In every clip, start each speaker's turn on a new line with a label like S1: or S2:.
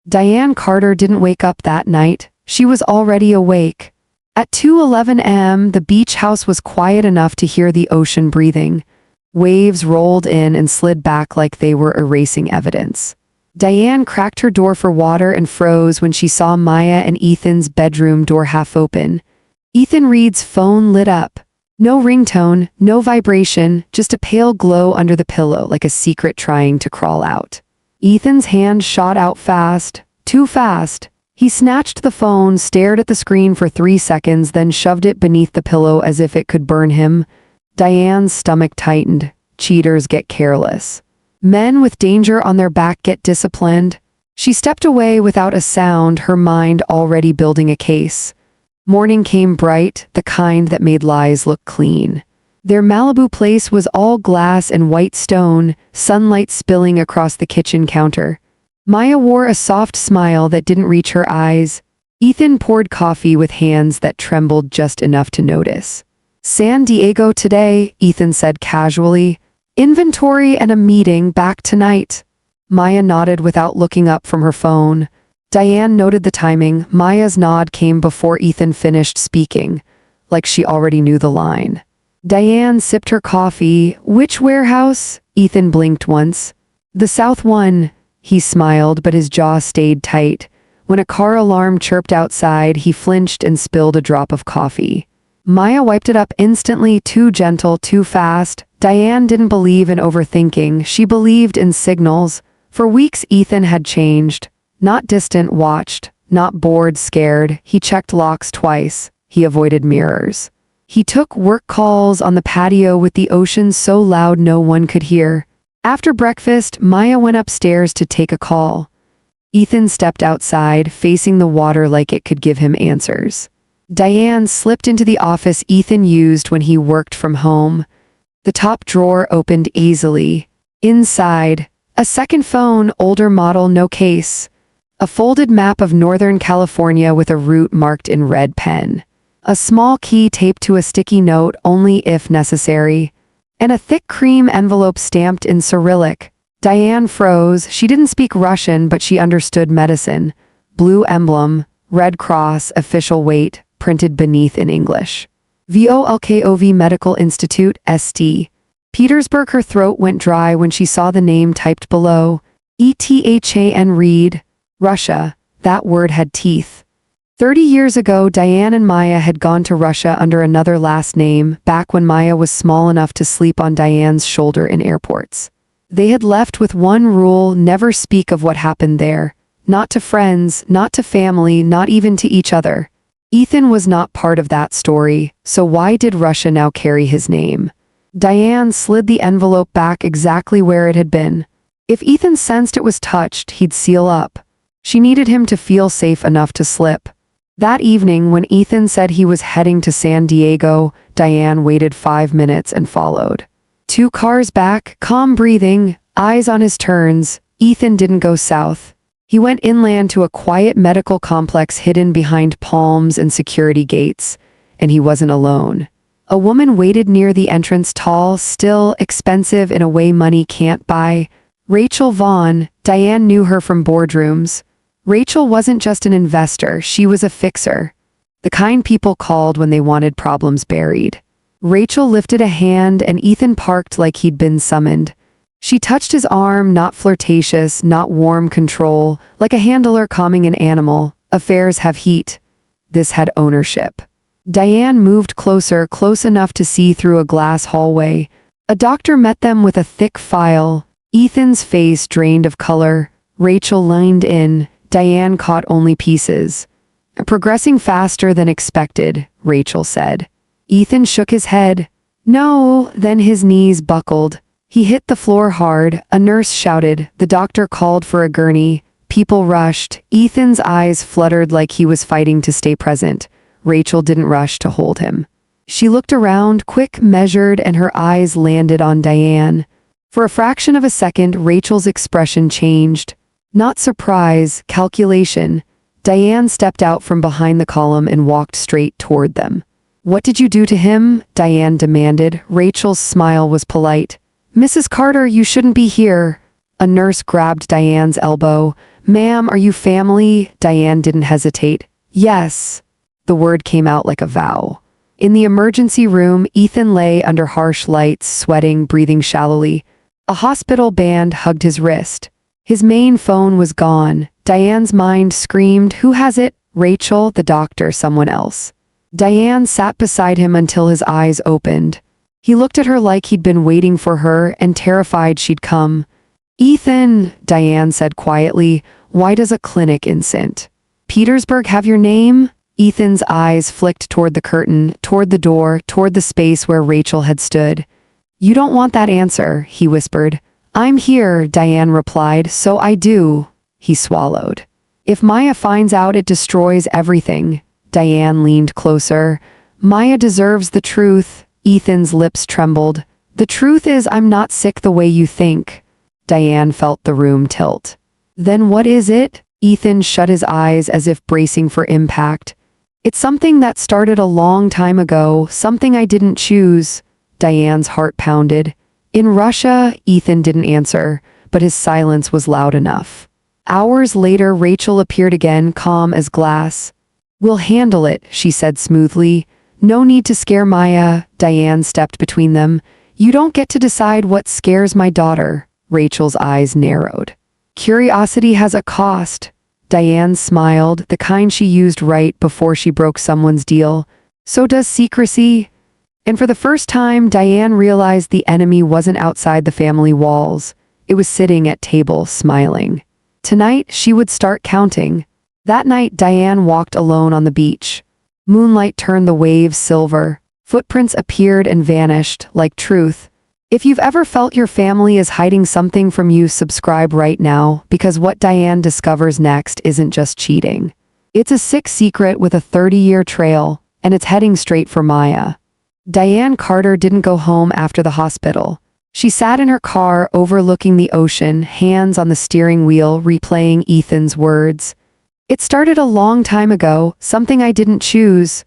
S1: Diane Carter didn't wake up that night. She was already awake. At 2:11 a.m., the beach house was quiet enough to hear the ocean breathing. Waves rolled in and slid back like they were erasing evidence. Diane cracked her door for water and froze when she saw Maya and Ethan's bedroom door half open. Ethan Reed's phone lit up. No ringtone, no vibration, just a pale glow under the pillow like a secret trying to crawl out. Ethan's hand shot out fast, too fast. He snatched the phone, stared at the screen for 3 seconds, then shoved it beneath the pillow as if it could burn him. Diane's stomach tightened. Cheaters get careless. Men with danger on their back get disciplined. She stepped away without a sound, her mind already building a case. Morning came bright, the kind that made lies look clean. Their Malibu place was all glass and white stone, sunlight spilling across the kitchen counter. Maya wore a soft smile that didn't reach her eyes. Ethan poured coffee with hands that trembled just enough to notice. San Diego today, Ethan said casually. Inventory and a meeting back tonight. Maya nodded without looking up from her phone. Diane noted the timing. Maya's nod came before Ethan finished speaking, like she already knew the line. Diane sipped her coffee. Which warehouse? Ethan blinked once. The south one. He smiled, but his jaw stayed tight. When a car alarm chirped outside, he flinched and spilled a drop of coffee. Maya wiped it up instantly, too gentle, too fast. Diane didn't believe in overthinking. She believed in signals. For weeks, Ethan had changed. Not distant, watched. Not bored, scared. He checked locks twice. He avoided mirrors. He took work calls on the patio with the ocean so loud no one could hear. After breakfast, Maya went upstairs to take a call. Ethan stepped outside, facing the water like it could give him answers. Diane slipped into the office Ethan used when he worked from home. The top drawer opened easily. Inside, a second phone, older model, no case. A folded map of Northern California with a route marked in red pen. A small key taped to a sticky note, only if necessary. And a thick cream envelope stamped in Cyrillic. Diane froze. She didn't speak Russian, but she understood medicine. Blue emblem, red cross, official weight, printed beneath in English. VOLKOV Medical Institute, ST. Petersburg. Her throat went dry when she saw the name typed below. ETHAN Reed. Russia. That word had teeth. 30 years ago, Diane and Maya had gone to Russia under another last name, back when Maya was small enough to sleep on Diane's shoulder in airports. They had left with one rule: never speak of what happened there. Not to friends, not to family, not even to each other. Ethan was not part of that story, so why did Russia now carry his name? Diane slid the envelope back exactly where it had been. If Ethan sensed it was touched, he'd seal up. She needed him to feel safe enough to slip. That evening, when Ethan said he was heading to San Diego, Diane waited 5 minutes and followed. 2 cars back, calm breathing, eyes on his turns. Ethan didn't go south. He went inland to a quiet medical complex hidden behind palms and security gates, and he wasn't alone. A woman waited near the entrance, tall, still, expensive in a way money can't buy. Rachel Vaughn. Diane knew her from boardrooms. Rachel wasn't just an investor, she was a fixer. The kind people called when they wanted problems buried. Rachel lifted a hand and Ethan parked like he'd been summoned. She touched his arm, not flirtatious, not warm control, like a handler calming an animal. Affairs have heat. This had ownership. Diane moved closer, close enough to see through a glass hallway. A doctor met them with a thick file. Ethan's face drained of color. Rachel leaned in. Diane caught only pieces. Progressing faster than expected, Rachel said. Ethan shook his head. No, then his knees buckled. He hit the floor hard. A nurse shouted. The doctor called for a gurney. People rushed. Ethan's eyes fluttered like he was fighting to stay present. Rachel didn't rush to hold him. She looked around, quick, measured, and her eyes landed on Diane. For a fraction of a second, Rachel's expression changed. Not surprise, calculation. Diane stepped out from behind the column and walked straight toward them. What did you do to him? Diane demanded. Rachel's smile was polite. Mrs. Carter, you shouldn't be here. A nurse grabbed Diane's elbow. "Ma'am, are you family?" Diane didn't hesitate. "Yes." The word came out like a vow. In the emergency room, Ethan lay under harsh lights, sweating, breathing shallowly. A hospital band hugged his wrist. His main phone was gone. Diane's mind screamed, "Who has it? Rachel, the doctor, someone else." Diane sat beside him until his eyes opened. He looked at her like he'd been waiting for her and terrified she'd come. "Ethan," Diane said quietly, "why does a clinic in St. Petersburg have your name?" Ethan's eyes flicked toward the curtain, toward the door, toward the space where Rachel had stood. "You don't want that answer," he whispered. "I'm here," Diane replied, "so I do." He swallowed. "If Maya finds out, it destroys everything." Diane leaned closer. "Maya deserves the truth." Ethan's lips trembled. "The truth is, I'm not sick the way you think." Diane felt the room tilt. "Then what is it?" Ethan shut his eyes as if bracing for impact. "It's something that started a long time ago, something I didn't choose." Diane's heart pounded. "In Russia," Ethan didn't answer, but his silence was loud enough. Hours later, Rachel appeared again, calm as glass. "We'll handle it," she said smoothly. "No need to scare Maya." Diane stepped between them. "You don't get to decide what scares my daughter." Rachel's eyes narrowed. "Curiosity has a cost." Diane smiled, the kind she used right before she broke someone's deal. "So does secrecy." And for the first time, Diane realized the enemy wasn't outside the family walls. It was sitting at table, smiling. Tonight, she would start counting. That night, Diane walked alone on the beach. Moonlight turned the waves silver. Footprints appeared and vanished, like truth. If you've ever felt your family is hiding something from you, subscribe right now, because what Diane discovers next isn't just cheating. It's a sick secret with a 30-year trail, and it's heading straight for Maya. Diane Carter didn't go home after the hospital. She sat in her car overlooking the ocean, hands on the steering wheel, replaying Ethan's words. "It started a long time ago, something I didn't choose."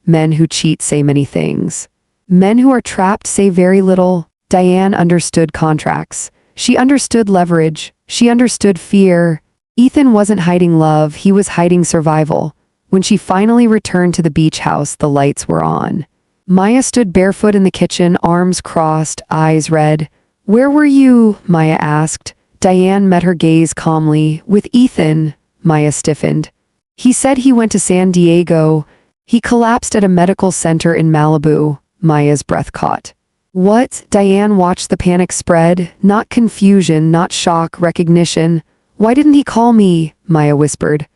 S1: Men who cheat say many things. Men who are trapped say very little. Diane understood contracts. She understood leverage. She understood fear. Ethan wasn't hiding love, he was hiding survival. When she finally returned to the beach house, the lights were on. Maya stood barefoot in the kitchen, arms crossed, eyes red. "Where were you?" Maya asked. Diane met her gaze calmly. "With Ethan." Maya stiffened. "He said he went to San Diego. He collapsed at a medical center in Malibu." Maya's breath caught. "What?" Diane watched the panic spread. Not confusion, not shock, recognition. "Why didn't he call me?" Maya whispered.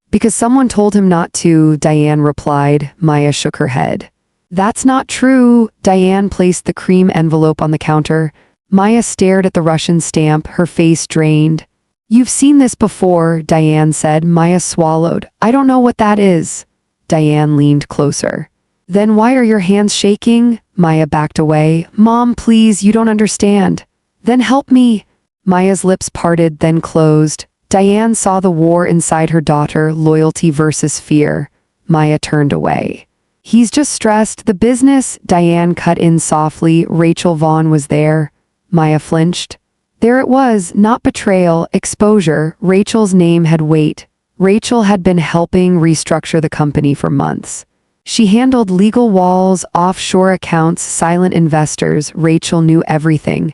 S1: "Because someone told him not to," Diane replied. Maya shook her head. "That's not true." Diane placed the cream envelope on the counter. Maya stared at the Russian stamp, her face drained. "You've seen this before," Diane said. Maya swallowed. "I don't know what that is." Diane leaned closer. "Then why are your hands shaking?" Maya backed away. "Mom, please, you don't understand." "Then help me." Maya's lips parted, then closed. Diane saw the war inside her daughter, loyalty versus fear. Maya turned away. "He's just stressed. The business." Diane cut in softly. Rachel Vaughn was there. Maya flinched. There it was, not betrayal, exposure. Rachel's name had weight. Rachel had been helping restructure the company for months. She handled legal walls, offshore accounts, silent investors. Rachel knew everything.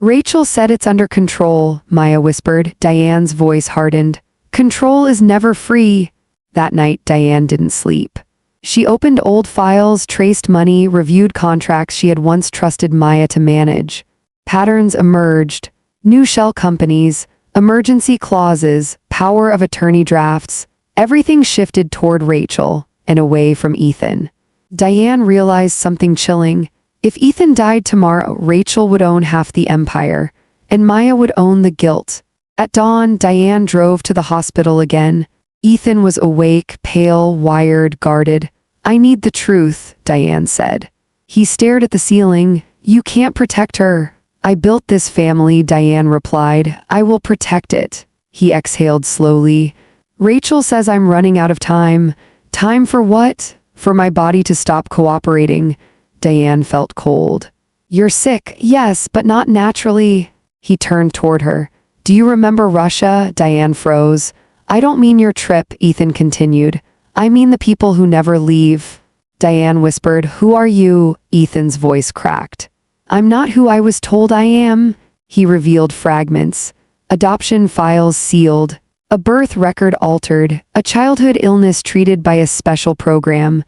S1: "Rachel said it's under control," Maya whispered. Diane's voice hardened. "Control is never free." That night, Diane didn't sleep. She opened old files, traced money, reviewed contracts she had once trusted Maya to manage. Patterns emerged. New shell companies, emergency clauses, power of attorney drafts. Everything shifted toward Rachel and away from Ethan. Diane realized something chilling. If Ethan died tomorrow, Rachel would own half the empire, and Maya would own the guilt. At dawn, Diane drove to the hospital again. Ethan was awake, pale, wired, guarded. "I need the truth," Diane said. He stared at the ceiling. "You can't protect her." "I built this family," Diane replied. "I will protect it." He exhaled slowly. "Rachel says I'm running out of time." "Time for what?" "For my body to stop cooperating." Diane felt cold. "You're sick." "Yes, but not naturally." He turned toward her. Do you remember Russia? Diane froze. I don't mean your trip, Ethan continued. I mean the people who never leave. Diane whispered, Who are you? Ethan's voice cracked. I'm not who I was told I am. He revealed fragments. Adoption files sealed. A birth record altered. A childhood illness treated by a special program.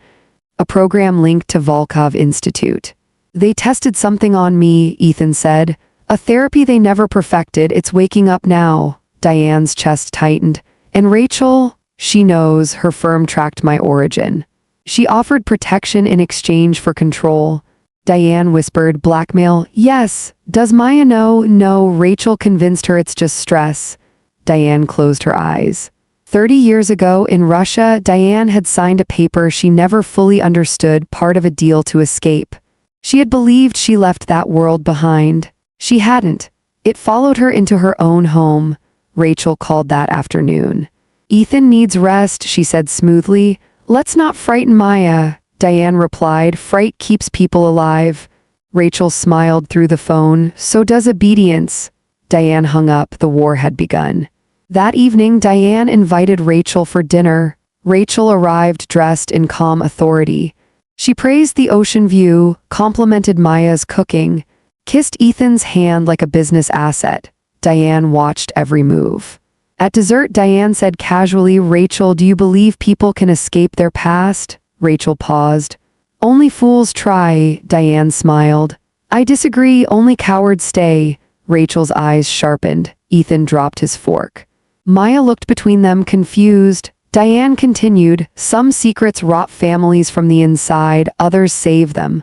S1: A program linked to Volkov Institute. They tested something on me, Ethan said. A therapy they never perfected. It's waking up now. Diane's chest tightened. And Rachel? She knows. Her firm tracked my origin. She offered protection in exchange for control. Diane whispered, Blackmail? Yes. Does Maya know? No. Rachel convinced her it's just stress. Diane closed her eyes. 30 years ago, in Russia, Diane had signed a paper she never fully understood, part of a deal to escape. She had believed she left that world behind. She hadn't. It followed her into her own home. Rachel called that afternoon. Ethan needs rest, she said smoothly. Let's not frighten Maya. Diane replied, Fright keeps people alive. Rachel smiled through the phone. So does obedience. Diane hung up. The war had begun. That evening, Diane invited Rachel for dinner. Rachel arrived dressed in calm authority. She praised the ocean view, complimented Maya's cooking, kissed Ethan's hand like a business asset. Diane watched every move. At dessert, Diane said casually, Rachel, do you believe people can escape their past? Rachel paused. Only fools try, Diane smiled. I disagree, only cowards stay. Rachel's eyes sharpened. Ethan dropped his fork. Maya looked between them, confused. Diane continued, Some secrets rot families from the inside, others save them.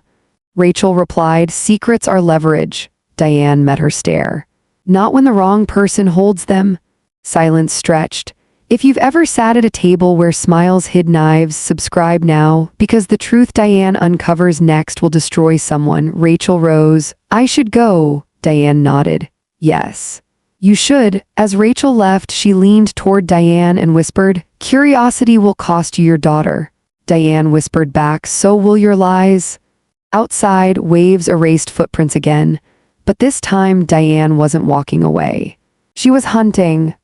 S1: Rachel replied, Secrets are leverage. Diane met her stare. Not when the wrong person holds them. Silence stretched. If you've ever sat at a table where smiles hid knives, subscribe now, because the truth Diane uncovers next will destroy someone. Rachel rose. I should go. Diane nodded. Yes. You should. As Rachel left, she leaned toward Diane and whispered, Curiosity will cost you your daughter. Diane whispered back, So will your lies. Outside, waves erased footprints again. But this time, Diane wasn't walking away. She was hunting.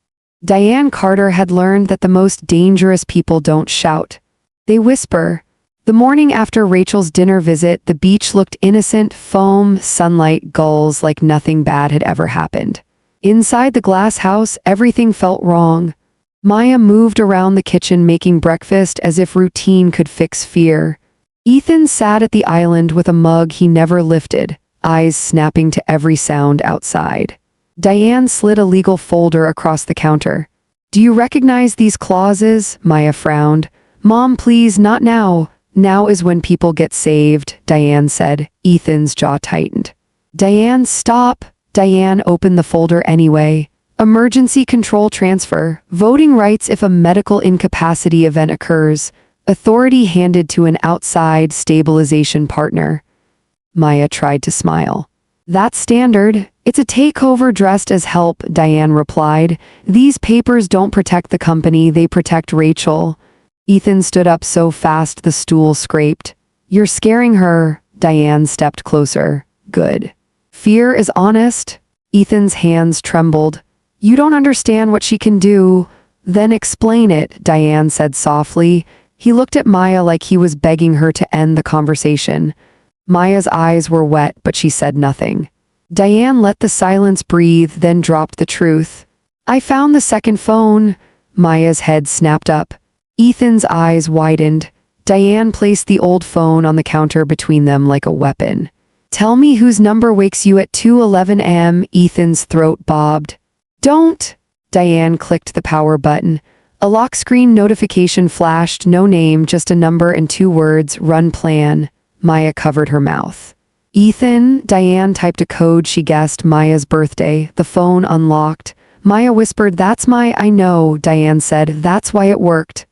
S1: Diane Carter had learned that the most dangerous people don't shout. They whisper. The morning after Rachel's dinner visit, the beach looked innocent, foam, sunlight, gulls, like nothing bad had ever happened. Inside the glass house, everything felt wrong. Maya moved around the kitchen making breakfast as if routine could fix fear. Ethan sat at the island with a mug he never lifted, eyes snapping to every sound outside. Diane slid a legal folder across the counter. Do you recognize these clauses? Maya frowned. Mom, please, not now. Now is when people get saved, Diane said. Ethan's jaw tightened. Diane, stop. Diane opened the folder anyway. Emergency control transfer. Voting rights if a medical incapacity event occurs. Authority handed to an outside stabilization partner. Maya tried to smile. That's standard. It's a takeover dressed as help, Diane replied. These papers don't protect the company, they protect Rachel. Ethan stood up so fast the stool scraped. You're scaring her. Diane stepped closer. Good. Fear is honest. Ethan's hands trembled. You don't understand what she can do. Then explain it, Diane said softly. He looked at Maya like he was begging her to end the conversation. Maya's eyes were wet, but she said nothing. Diane let the silence breathe, then dropped the truth. I found the second phone. Maya's head snapped up. Ethan's eyes widened. Diane placed the old phone on the counter between them like a weapon. Tell me whose number wakes you at 2:11 a.m. Ethan's throat bobbed. Don't. Diane clicked the power button. A lock screen notification flashed, no name, just a number and 2 words, run plan. Maya covered her mouth. Ethan, Diane typed a code she guessed, Maya's birthday. The phone unlocked. Maya whispered, That's I know, Diane said, that's why it worked.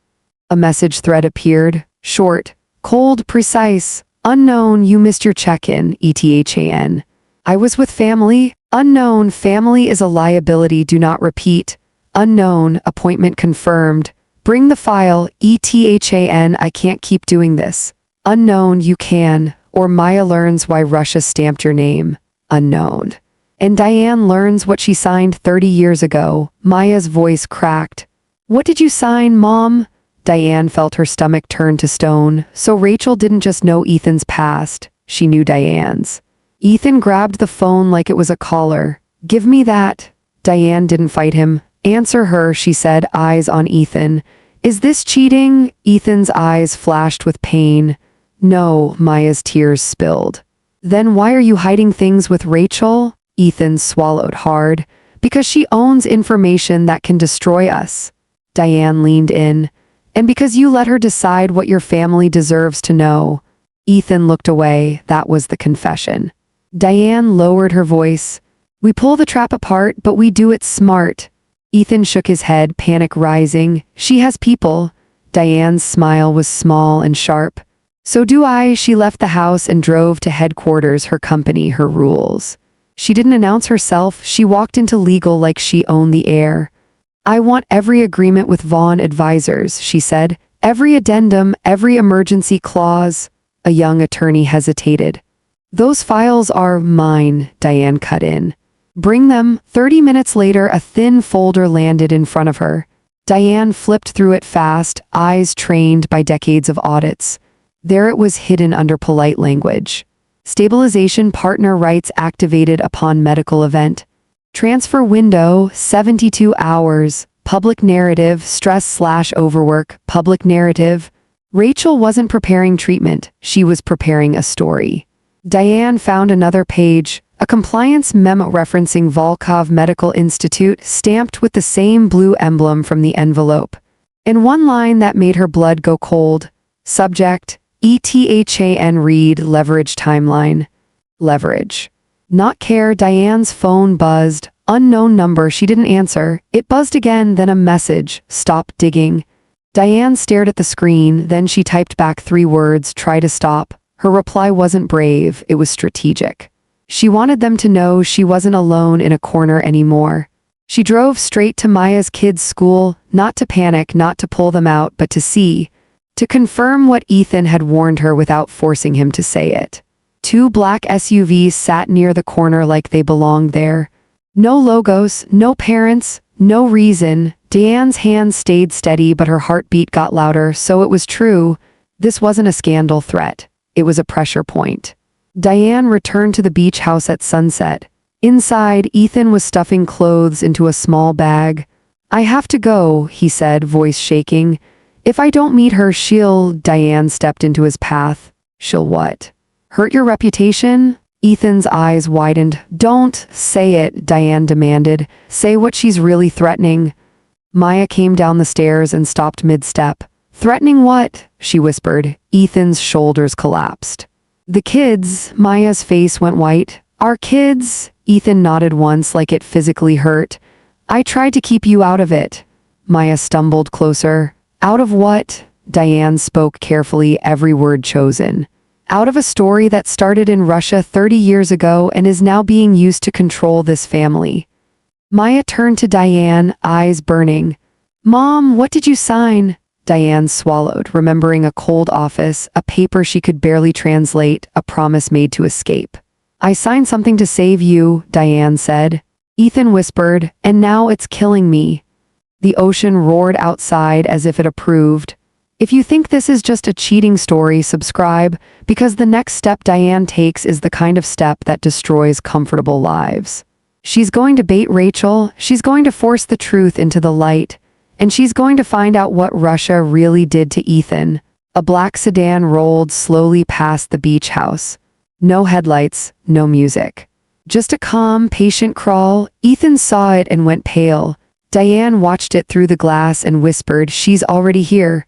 S1: A message thread appeared, short, cold, precise. Unknown, you missed your check-in, ETHAN. I was with family. Unknown, family is a liability, do not repeat. Unknown, appointment confirmed. Bring the file, ETHAN, I can't keep doing this. Unknown, you can, or Maya learns why Russia stamped your name. Unknown. And Diane learns what she signed 30 years ago. Maya's voice cracked. What did you sign, Mom? Diane felt her stomach turn to stone. So Rachel didn't just know Ethan's past, she knew Diane's. Ethan grabbed the phone like it was a collar. Give me that. Diane didn't fight him. Answer her, she said, eyes on Ethan. Is this cheating? Ethan's eyes flashed with pain. No, Maya's tears spilled. Then why are you hiding things with Rachel? Ethan swallowed hard. Because she owns information that can destroy us. Diane leaned in. And because you let her decide what your family deserves to know. Ethan looked away. That was the confession. Diane lowered her voice. We pull the trap apart, but we do it smart. Ethan shook his head, panic rising. She has people. Diane's smile was small and sharp. So do I. She left the house and drove to headquarters, her company, her rules. She didn't announce herself. She walked into legal like she owned the air. I want every agreement with Vaughn Advisors, she said. Every addendum, every emergency clause. A young attorney hesitated. Those files are mine, Diane cut in. Bring them. 30 minutes later, a thin folder landed in front of her. Diane flipped through it fast, eyes trained by decades of audits. There it was, hidden under polite language. Stabilization partner rights activated upon medical event. Transfer window, 72 hours. Public narrative, stress/overwork, public narrative. Rachel wasn't preparing treatment, she was preparing a story. Diane found another page, a compliance memo referencing Volkov Medical Institute, stamped with the same blue emblem from the envelope. In one line that made her blood go cold. Subject, ETHAN read leverage timeline. Leverage. Not care. Diane's phone buzzed. Unknown number. She didn't answer. It buzzed again, then a message. Stop digging. Diane stared at the screen, then she typed back 3 words, try to stop. Her reply wasn't brave, it was strategic. She wanted them to know she wasn't alone in a corner anymore. She drove straight to Maya's kids' school, not to panic, not to pull them out, but to see. To confirm what Ethan had warned her without forcing him to say it. 2 black SUVs sat near the corner like they belonged there. No logos, no parents, no reason. Diane's hand stayed steady, but her heartbeat got louder, so it was true. This wasn't a scandal threat. It was a pressure point. Diane returned to the beach house at sunset. Inside, Ethan was stuffing clothes into a small bag. I have to go, he said, voice shaking. If I don't meet her, she'll... Diane stepped into his path. She'll what? Hurt your reputation? Ethan's eyes widened. Don't say it, Diane demanded. Say what she's really threatening. Maya came down the stairs and stopped mid-step. Threatening what? She whispered. Ethan's shoulders collapsed. The kids. Maya's face went white. Our kids? Ethan nodded once like it physically hurt. I tried to keep you out of it. Maya stumbled closer. Out of what? Diane spoke carefully, every word chosen. Out of a story that started in Russia 30 years ago and is now being used to control this family. Maya turned to Diane, eyes burning. Mom, what did you sign? Diane swallowed, remembering a cold office, a paper she could barely translate, a promise made to escape. I signed something to save you, Diane said. Ethan whispered, and now it's killing me. The ocean roared outside as if it approved. If you think this is just a cheating story, subscribe, because the next step Diane takes is the kind of step that destroys comfortable lives. She's going to bait Rachel, she's going to force the truth into the light, and she's going to find out what Russia really did to Ethan. A black sedan rolled slowly past the beach house. No headlights, no music. Just a calm, patient crawl. Ethan saw it and went pale. Diane watched it through the glass and whispered, she's already here.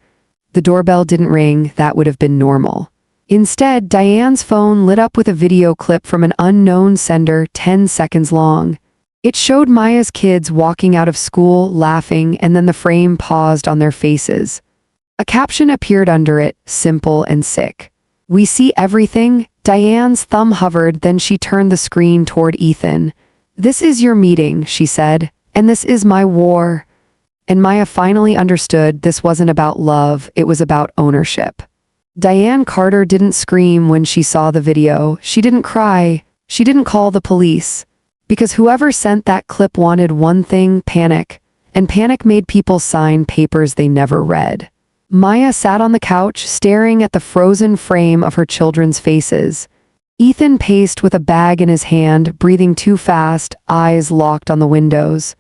S1: The doorbell didn't ring, that would have been normal. Instead, Diane's phone lit up with a video clip from an unknown sender, 10 seconds long. It showed Maya's kids walking out of school, laughing, and then the frame paused on their faces. A caption appeared under it, simple and sick. We see everything. Diane's thumb hovered, then she turned the screen toward Ethan. This is your meeting, she said. And this is my war. And Maya finally understood this wasn't about love, it was about ownership. Diane Carter didn't scream when she saw the video, she didn't cry, she didn't call the police. Because whoever sent that clip wanted one thing, panic. And panic made people sign papers they never read. Maya sat on the couch, staring at the frozen frame of her children's faces. Ethan paced with a bag in his hand, breathing too fast, eyes locked on the windows.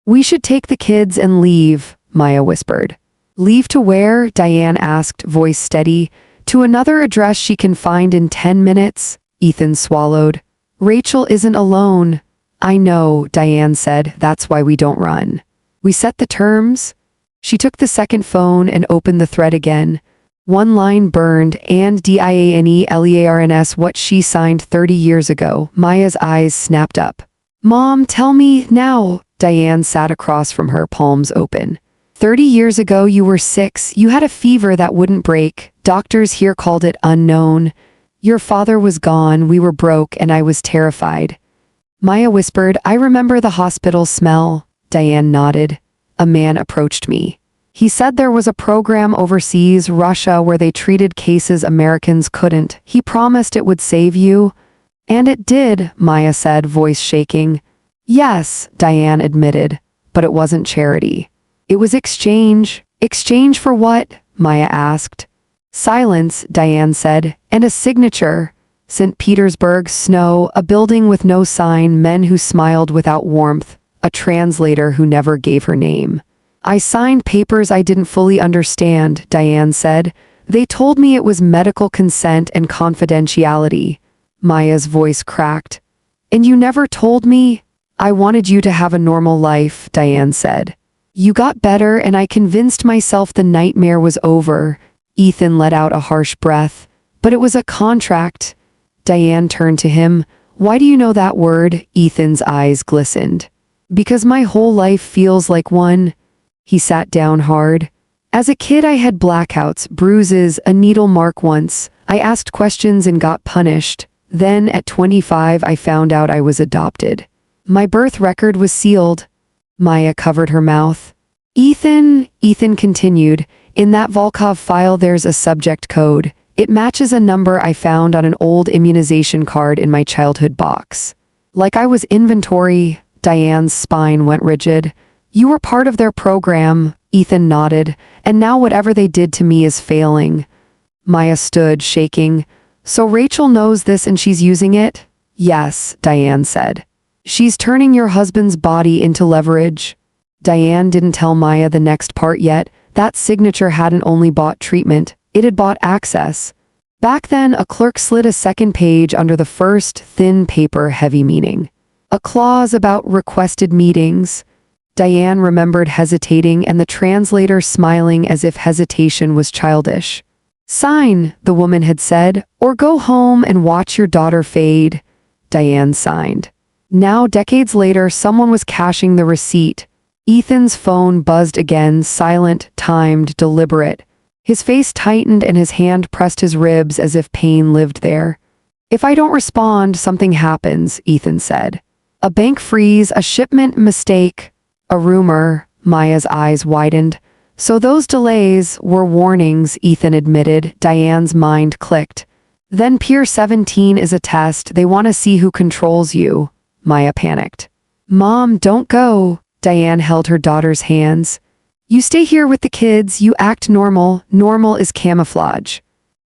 S1: "We should take the kids and leave," Maya whispered. "Leave to where?" Diane asked, voice steady. "To another address she can find in 10 minutes, Ethan swallowed. "Rachel isn't alone." "I know," Diane said, "that's why we don't run. We set the terms." She took the second phone and opened the thread again. One line burned, and DIANELEARNS, what she signed 30 years ago. Maya's eyes snapped up. "Mom, tell me, now." Diane sat across from her, palms open. 30 years ago you were 6, you had a fever that wouldn't break. Doctors here called it unknown. Your father was gone, we were broke, and I was terrified. Maya whispered, "I remember the hospital smell." Diane nodded. "A man approached me. He said there was a program overseas, Russia, where they treated cases Americans couldn't. He promised it would save you." "And it did," Maya said, voice shaking. "Yes," Diane admitted, "but it wasn't charity. It was exchange." "Exchange for what?" Maya asked. "Silence," Diane said, "and a signature. St. Petersburg, snow, a building with no sign, men who smiled without warmth, a translator who never gave her name." "I signed papers I didn't fully understand," Diane said. "They told me it was medical consent and confidentiality." Maya's voice cracked. "And you never told me?" "I wanted you to have a normal life," Diane said. "You got better and I convinced myself the nightmare was over." Ethan let out a harsh breath. "But it was a contract." Diane turned to him. "Why do you know that word?" Ethan's eyes glistened. "Because my whole life feels like one." He sat down hard. "As a kid I had blackouts, bruises, a needle mark once. I asked questions and got punished. Then at 25 I found out I was adopted. My birth record was sealed." Maya covered her mouth. Ethan continued, "In that Volkov file there's a subject code. It matches a number I found on an old immunization card in my childhood box. Like I was inventory." Diane's spine went rigid. "You were part of their program," Ethan nodded, "and now whatever they did to me is failing." Maya stood, shaking. "So Rachel knows this and she's using it?" "Yes," Diane said. "She's turning your husband's body into leverage." Diane didn't tell Maya the next part yet. That signature hadn't only bought treatment, it had bought access. Back then, a clerk slid a second page under the first, thin paper, heavy meaning. A clause about requested meetings. Diane remembered hesitating and the translator smiling as if hesitation was childish. "Sign," the woman had said, "or go home and watch your daughter fade." Diane signed. Now, decades later, someone was cashing the receipt. Ethan's phone buzzed again, silent, timed, deliberate. His face tightened and his hand pressed his ribs as if pain lived there. "If I don't respond, something happens," Ethan said. "A bank freeze, a shipment mistake, a rumor." Maya's eyes widened. "So those delays were warnings," Ethan admitted. Diane's mind clicked. "Then Pier 17 is a test. They want to see who controls you." Maya panicked. "Mom, don't go." Diane held her daughter's hands. "You stay here with the kids, you act normal. Normal is camouflage."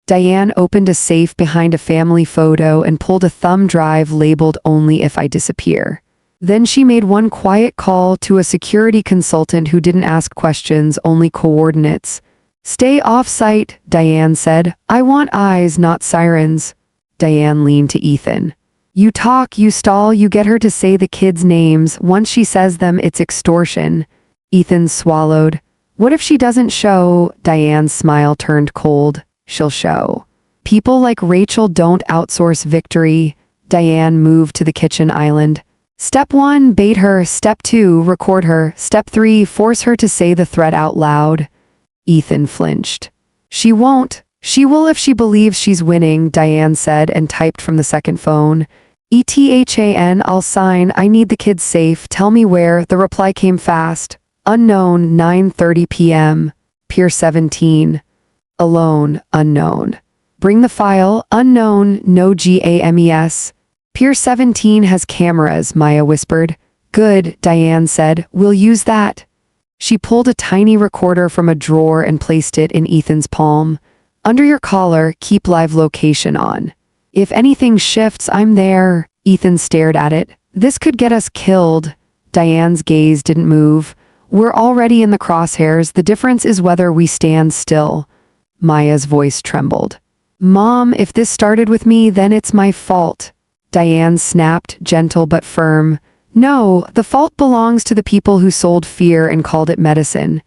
S1: Diane opened a safe behind a family photo and pulled a thumb drive labeled "Only if I disappear." Then she made one quiet call to a security consultant who didn't ask questions, only coordinates. "Stay off-site," Diane said. "I want eyes, not sirens." Diane leaned to Ethan. "You talk, you stall, you get her to say the kids' names. Once she says them, it's extortion." Ethan swallowed. "What if she doesn't show?" Diane's smile turned cold. "She'll show. People like Rachel don't outsource victory." Diane moved to the kitchen island. "Step 1, bait her. Step 2, record her. Step 3, force her to say the threat out loud." Ethan flinched. "She won't." "She will if she believes she's winning," Diane said and typed from the second phone. "ETHAN, I'll sign. I need the kids safe. Tell me where." The reply came fast. "Unknown, 9:30 p.m. Pier 17. Alone, unknown. Bring the file, unknown, no GAMES. Pier 17 has cameras, Maya whispered. Good, Diane said. We'll use that. She pulled a tiny recorder from a drawer and placed it in Ethan's palm. Under your collar, keep live location on. If anything shifts, I'm there. Ethan stared at it. This could get us killed. Diane's gaze didn't move. We're already in the crosshairs. The difference is whether we stand still. Maya's voice trembled. Mom, if this started with me, then it's my fault. Diane snapped, gentle but firm. No, the fault belongs to the people who sold fear and called it medicine.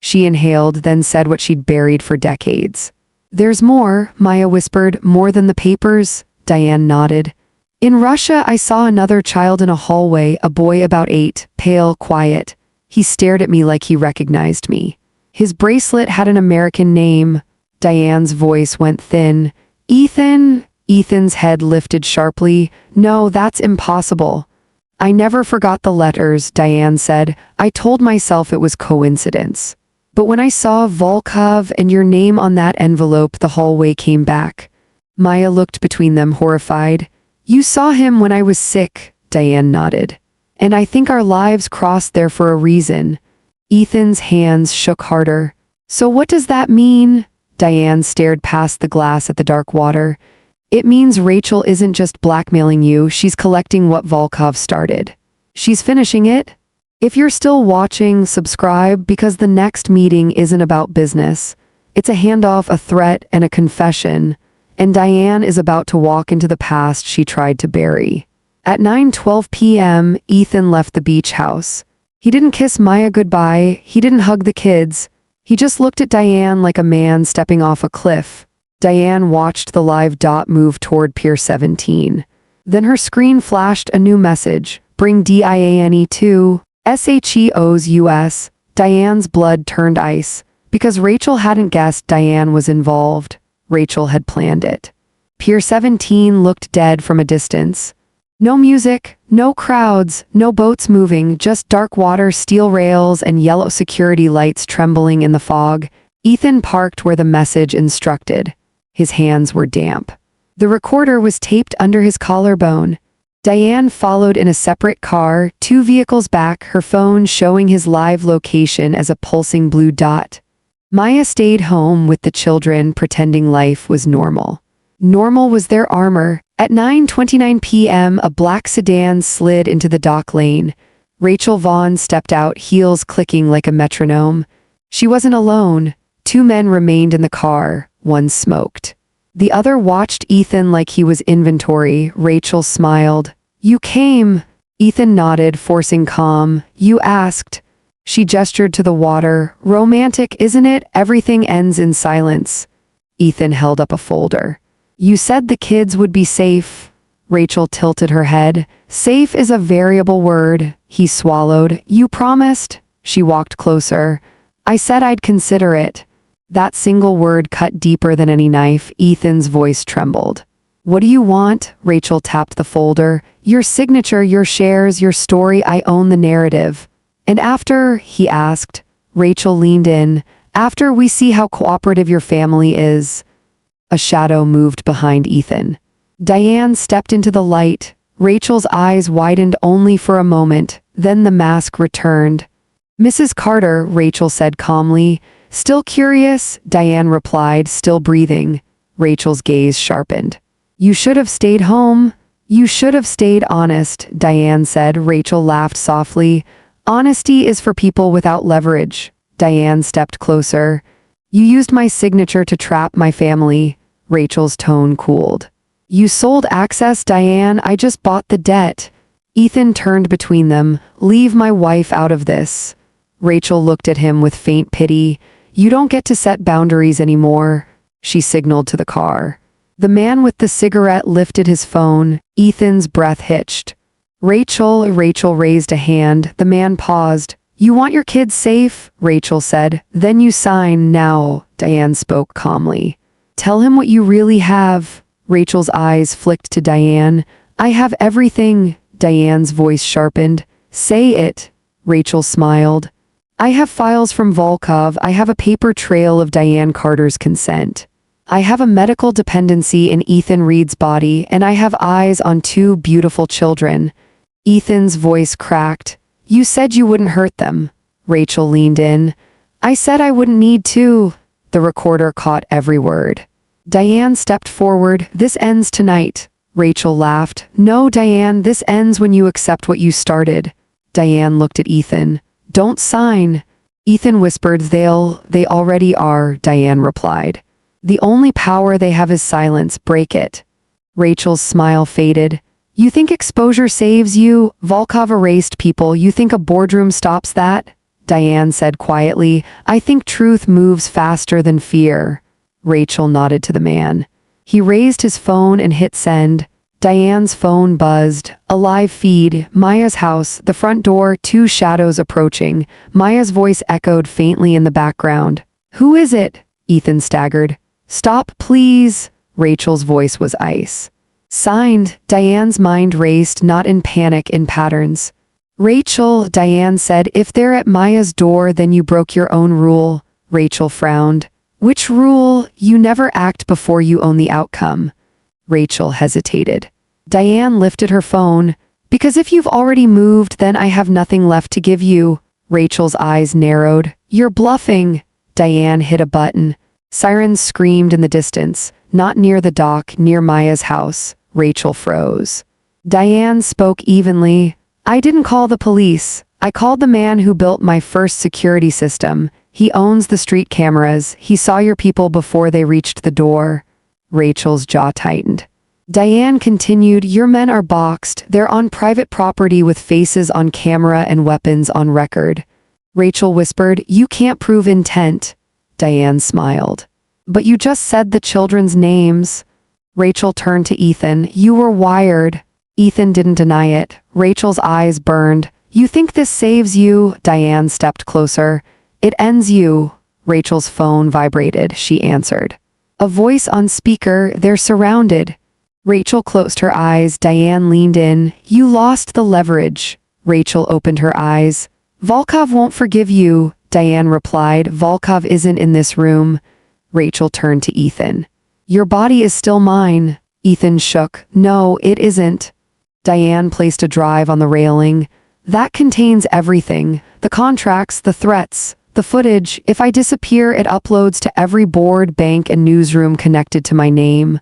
S1: She inhaled, then said what she'd buried for decades. There's more, Maya whispered. More than the papers? Diane nodded. In Russia, I saw another child in a hallway, a boy about 8, pale, quiet. He stared at me like he recognized me. His bracelet had an American name. Diane's voice went thin. Ethan? Ethan's head lifted sharply. No, that's impossible. I never forgot the letters, Diane said. I told myself it was coincidence. But when I saw Volkov and your name on that envelope, the hallway came back. Maya looked between them, horrified. You saw him when I was sick, Diane nodded. And I think our lives crossed there for a reason. Ethan's hands shook harder. So what does that mean? Diane stared past the glass at the dark water. It means Rachel isn't just blackmailing you, she's collecting what Volkov started. She's finishing it. If you're still watching, subscribe, because the next meeting isn't about business. It's a handoff, a threat, and a confession. And Diane is about to walk into the past she tried to bury. At 9:12 p.m., Ethan left the beach house. He didn't kiss Maya goodbye, he didn't hug the kids. He just looked at Diane like a man stepping off a cliff. Diane watched the live dot move toward Pier 17. Then her screen flashed a new message. Bring Diane to SHEOS. Diane's blood turned ice. Because Rachel hadn't guessed Diane was involved. Rachel had planned it. Pier 17 looked dead from a distance. No music, no crowds, no boats moving, just dark water, steel rails, and yellow security lights trembling in the fog. Ethan parked where the message instructed. His hands were damp. The recorder was taped under his collarbone. Diane followed in a separate car, 2 vehicles back, her phone showing his live location as a pulsing blue dot. Maya stayed home with the children, pretending life was normal. Normal was their armor. At 9:29 p.m., a black sedan slid into the dock lane. Rachel Vaughn stepped out, heels clicking like a metronome. She wasn't alone. 2 men remained in the car. One smoked. The other watched Ethan like he was inventory. Rachel smiled. You came. Ethan nodded, forcing calm. You asked. She gestured to the water. Romantic, isn't it? Everything ends in silence. Ethan held up a folder. You said the kids would be safe. Rachel tilted her head. Safe is a variable word. He swallowed. You promised. She walked closer. I said I'd consider it. That single word cut deeper than any knife. Ethan's voice trembled. What do you want? Rachel tapped the folder. Your signature, your shares, your story. I own the narrative. And after, he asked. Rachel leaned in. After we see how cooperative your family is. A shadow moved behind Ethan. Diane stepped into the light. Rachel's eyes widened only for a moment. Then the mask returned. Mrs. Carter, Rachel said calmly. Still curious? Diane replied, still breathing. Rachel's gaze sharpened. You should have stayed home. You should have stayed honest, Diane said. Rachel laughed softly. Honesty is for people without leverage. Diane stepped closer. You used my signature to trap my family. Rachel's tone cooled. You sold access, Diane. I just bought the debt. Ethan turned between them. Leave my wife out of this. Rachel looked at him with faint pity. You don't get to set boundaries anymore. She signaled to the car. The man with the cigarette lifted his phone. Ethan's breath hitched. Rachel raised a hand. The man paused. You want your kids safe? Rachel said. Then you sign now. Diane spoke calmly. Tell him what you really have. Rachel's eyes flicked to Diane. I have everything. Diane's voice sharpened. Say it. Rachel smiled. I have files from Volkov. I have a paper trail of Diane Carter's consent. I have a medical dependency in Ethan Reed's body, and I have eyes on two beautiful children. Ethan's voice cracked. You said you wouldn't hurt them. Rachel leaned in. I said I wouldn't need to. The recorder caught every word. Diane stepped forward. This ends tonight. Rachel laughed. No, Diane, this ends when you accept what you started. Diane looked at Ethan. Don't sign. Ethan whispered. They already are, Diane replied. The only power they have is silence. Break it. Rachel's smile faded. You think exposure saves you? Volkov erased people. You think a boardroom stops that? Diane said quietly. I think truth moves faster than fear. Rachel nodded to the man. He raised his phone and hit send. Diane's phone buzzed. A live feed. Maya's house, the front door, two shadows approaching. Maya's voice echoed faintly in the background. Who is it? Ethan staggered. Stop, please. Rachel's voice was ice. Signed. Diane's mind raced, not in panic, in patterns. Rachel, Diane said, if they're at Maya's door, then you broke your own rule. Rachel frowned. Which rule? You never act before you own the outcome. Rachel hesitated. Diane lifted her phone. Because if you've already moved, then I have nothing left to give you. Rachel's eyes narrowed. You're bluffing. Diane hit a button. Sirens screamed in the distance, not near the dock, near Maya's house. Rachel froze. Diane spoke evenly. I didn't call the police. I called the man who built my first security system. He owns the street cameras. He saw your people before they reached the door. Rachel's jaw tightened. Diane continued, your men are boxed. They're on private property with faces on camera and weapons on record. Rachel whispered, you can't prove intent. Diane smiled. But you just said the children's names. Rachel turned to Ethan. You were wired. Ethan didn't deny it. Rachel's eyes burned. You think this saves you? Diane stepped closer. It ends you. Rachel's phone vibrated. She answered. A voice on speaker. They're surrounded. Rachel closed her eyes. Diane leaned in. You lost the leverage. Rachel opened her eyes. Volkov won't forgive you. Diane replied. Volkov isn't in this room. Rachel turned to Ethan. Your body is still mine. Ethan shook. No, it isn't. Diane placed a drive on the railing. That contains everything. The contracts, the threats, the footage. If I disappear, it uploads to every board, bank, and newsroom connected to my name.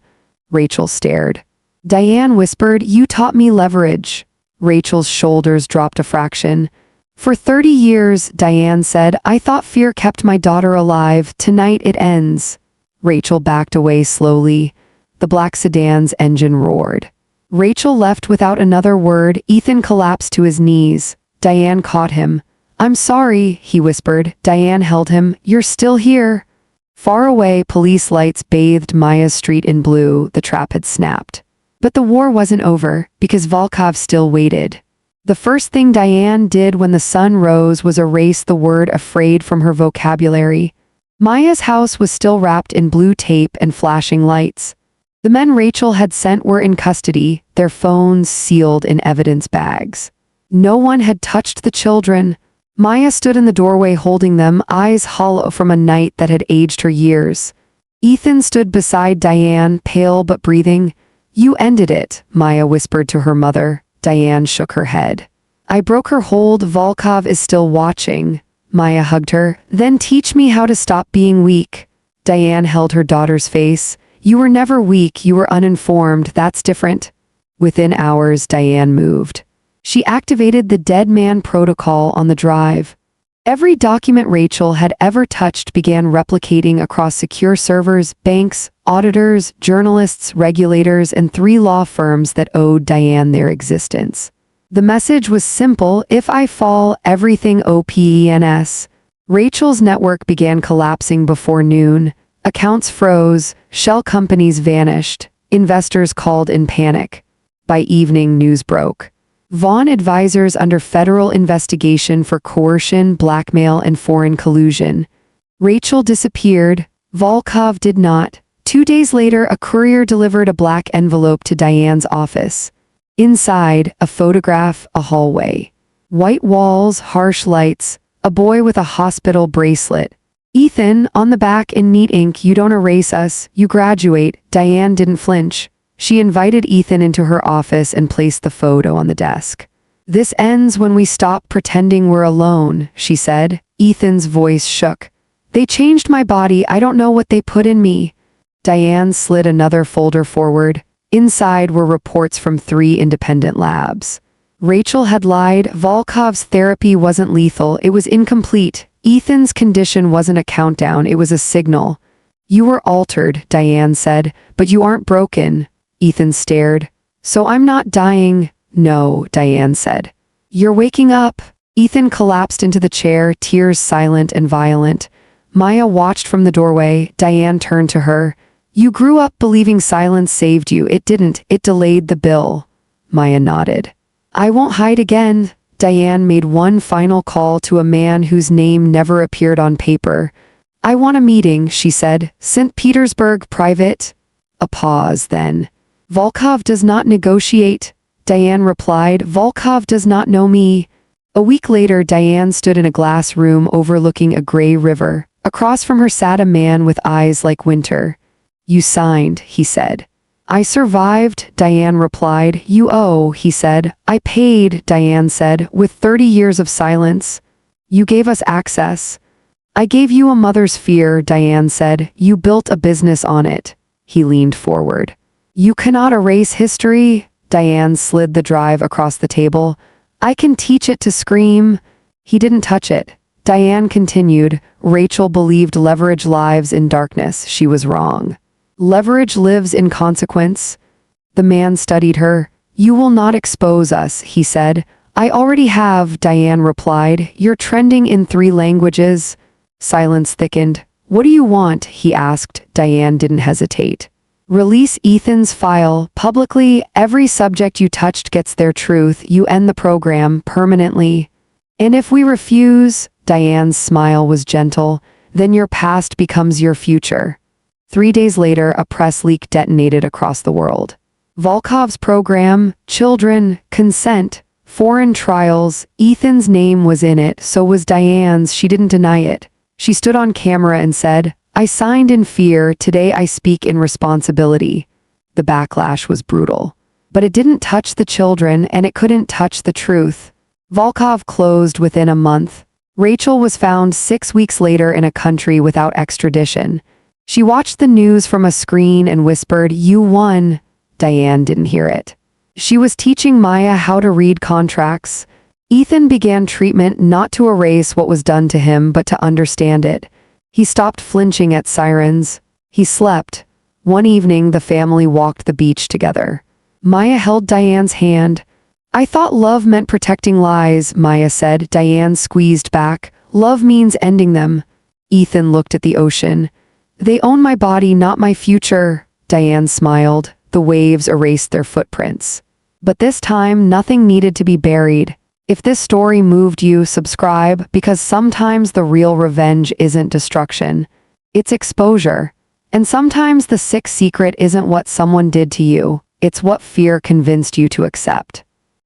S1: Rachel stared. Diane whispered, you taught me leverage. Rachel's shoulders dropped a fraction. For 30 years, Diane said, I thought fear kept my daughter alive. Tonight it ends. Rachel backed away slowly. The black sedan's engine roared. Rachel left without another word. Ethan collapsed to his knees. Diane caught him. I'm sorry, he whispered. Diane held him. You're still here. Far away, police lights bathed Maya's street in blue. The trap had snapped. But the war wasn't over, because Volkov still waited. The first thing Diane did when the sun rose was erase the word afraid from her vocabulary. Maya's house was still wrapped in blue tape and flashing lights. The men Rachel had sent were in custody, their phones sealed in evidence bags. No one had touched the children. Maya stood in the doorway holding them, eyes hollow from a night that had aged her years. Ethan stood beside Diane, pale but breathing. You ended it, Maya whispered to her mother. Diane shook her head. I broke her hold. Volkov is still watching. Maya hugged her. Then teach me how to stop being weak. Diane held her daughter's face. You were never weak, you were uninformed. That's different. Within hours, Diane moved. She activated the dead man protocol on the drive. Every document Rachel had ever touched began replicating across secure servers, banks, auditors, journalists, regulators, and 3 law firms that owed Diane their existence. The message was simple: if I fall, everything opens. Rachel's network began collapsing before noon. Accounts froze, shell companies vanished, investors called in panic. By evening, news broke. Vaughn advisors under federal investigation for coercion, blackmail, and foreign collusion. Rachel disappeared. Volkov did not. 2 days later, a courier delivered a black envelope to Diane's office. Inside, a photograph, a hallway. White walls, harsh lights, a boy with a hospital bracelet. Ethan, on the back in neat ink, you don't erase us, you graduate. Diane didn't flinch. She invited Ethan into her office and placed the photo on the desk. This ends when we stop pretending we're alone, she said. Ethan's voice shook. They changed my body, I don't know what they put in me. Diane slid another folder forward. Inside were reports from 3 independent labs. Rachel had lied. Volkov's therapy wasn't lethal, it was incomplete. Ethan's condition wasn't a countdown, it was a signal. You were altered, Diane said, but you aren't broken. Ethan stared. So I'm not dying? No, Diane said. You're waking up. Ethan collapsed into the chair, tears silent and violent. Maya watched from the doorway. Diane turned to her. You grew up believing silence saved you. It didn't. It delayed the bill. Maya nodded. I won't hide again. Diane made one final call to a man whose name never appeared on paper. I want a meeting, she said. St. Petersburg, private. A pause, then. Volkov does not negotiate. Diane replied, Volkov does not know me. A week later, Diane stood in a glass room overlooking a gray river. Across from her sat a man with eyes like winter. You signed, he said. I survived, Diane replied. You owe, he said. I paid, Diane said, with 30 years of silence. You gave us access. I gave you a mother's fear, Diane said. You built a business on it. He leaned forward. You cannot erase history. Diane slid the drive across the table. I can teach it to scream. He didn't touch it. Diane continued. Rachel believed leverage lives in darkness. She was wrong. Leverage lives in consequence. The man studied her. You will not expose us, he said. I already have, Diane replied. You're trending in 3 languages. Silence thickened. What do you want? He asked. Diane didn't hesitate. Release Ethan's file. Publicly, every subject you touched gets their truth. You end the program permanently. And if we refuse, Diane's smile was gentle, then your past becomes your future. 3 days later, a press leak detonated across the world. Volkov's program, children, consent, foreign trials, Ethan's name was in it, so was Diane's. She didn't deny it. She stood on camera and said, I signed in fear, today I speak in responsibility. The backlash was brutal. But it didn't touch the children, and it couldn't touch the truth. Volkov closed within a month. Rachel was found 6 weeks later in a country without extradition. She watched the news from a screen and whispered, You won. Diane didn't hear it. She was teaching Maya how to read contracts. Ethan began treatment not to erase what was done to him, but to understand it. He stopped flinching at sirens. He slept. One evening, the family walked the beach together. Maya held Diane's hand. I thought love meant protecting lies, Maya said. Diane squeezed back. Love means ending them. Ethan looked at the ocean. They own my body, not my future. Diane smiled. The waves erased their footprints. But this time, nothing needed to be buried. If this story moved you, subscribe, because sometimes the real revenge isn't destruction. It's exposure. And sometimes the sick secret isn't what someone did to you. It's what fear convinced you to accept.